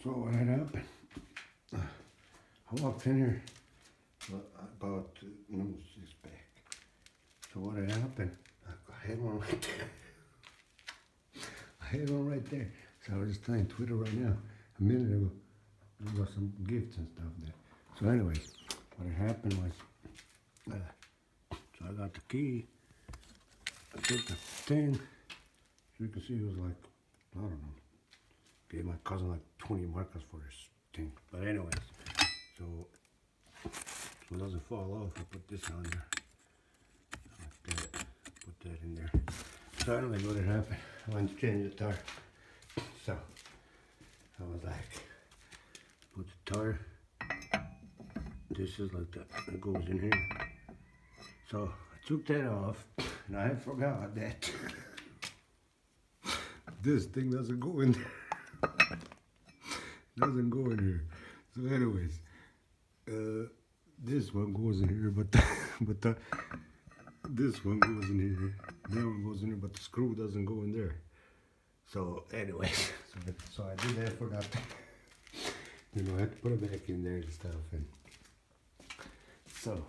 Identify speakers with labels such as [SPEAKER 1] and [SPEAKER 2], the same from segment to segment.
[SPEAKER 1] So what had happened? I walked in here about no, it's back. So what had happened? I had one right there. I had one right there. So I was just telling Twitter right now. A minute ago, there was some gifts and stuff there. So anyways, what had happened was, so I got the key. I took the thing. So you can see it was like, I don't know. Gave my cousin like 20 markers for this thing. But anyways, so it doesn't fall off, I put this on there. Like that. Put that in there. So anyways, what had happened? I went to change the tire. So I was like, put the tire. This is like that. It goes in here. So I took that off, and I forgot that this thing doesn't go in there. Doesn't go in here. So anyways, this one goes in here, but this one goes in here. That one goes in here, but the screw doesn't go in there. So anyways, so I did that, forgot. You know, I had to put it back in there and stuff. And so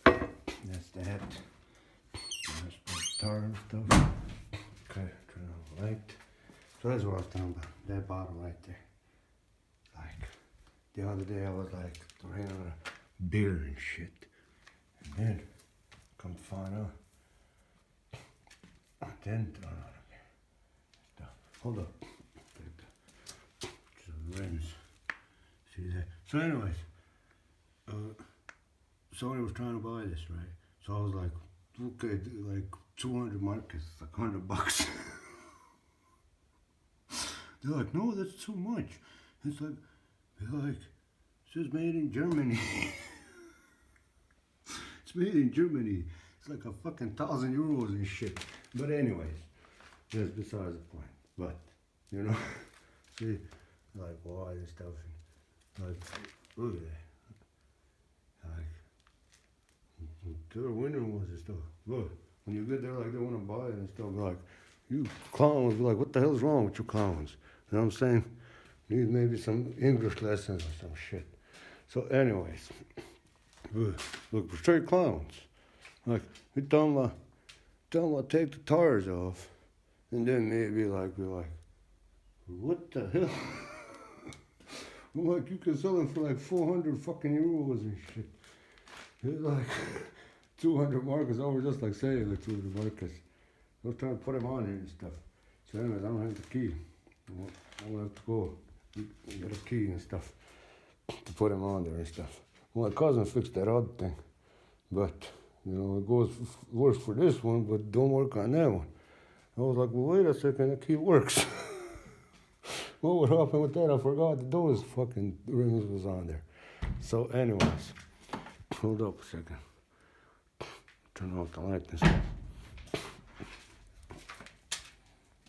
[SPEAKER 1] that's that. That's the tar and stuff. Okay, turn on the light. So that's what I was talking about. That bottle right there. Like the other day, I was like drinking a beer and shit, and then come to find out. Then turn on a beer. Stuff. Hold up. The rims. See that? So anyways, somebody was trying to buy this, right? So I was like, okay, like 200 markets, like $100. They're like, no, that's too much. It's like, they're like, it says made in Germany. It's made in Germany. It's like a fucking €1,000 and shit. But anyways, that's besides the point. But, you know, see, like, why and stuff. And like, look at that. Like, they're winning ones and stuff. Look, when you get there, like, they want to buy it and stuff, like, you clowns be like, what the hell's wrong with you clowns? You know what I'm saying? Need maybe some English lessons or some shit. So anyways, look, we're straight clowns. Like, we tell them take the tires off, and then maybe like, be like, what the hell? Like, you can sell them for like 400 fucking euros and shit. It's like 200 markers. I was just like saying like 200 markers. I was trying to put them on here and stuff. So anyways, I don't have the key. I'm gonna have to go get a key and stuff to put them on there and stuff. Well, my cousin fixed that other thing, but you know, it works for this one, but don't work on that one. I was like, well, wait a second, the key works. What would happen with that? I forgot that those fucking rings was on there. So anyways, hold up a second. Turn off the light and stuff.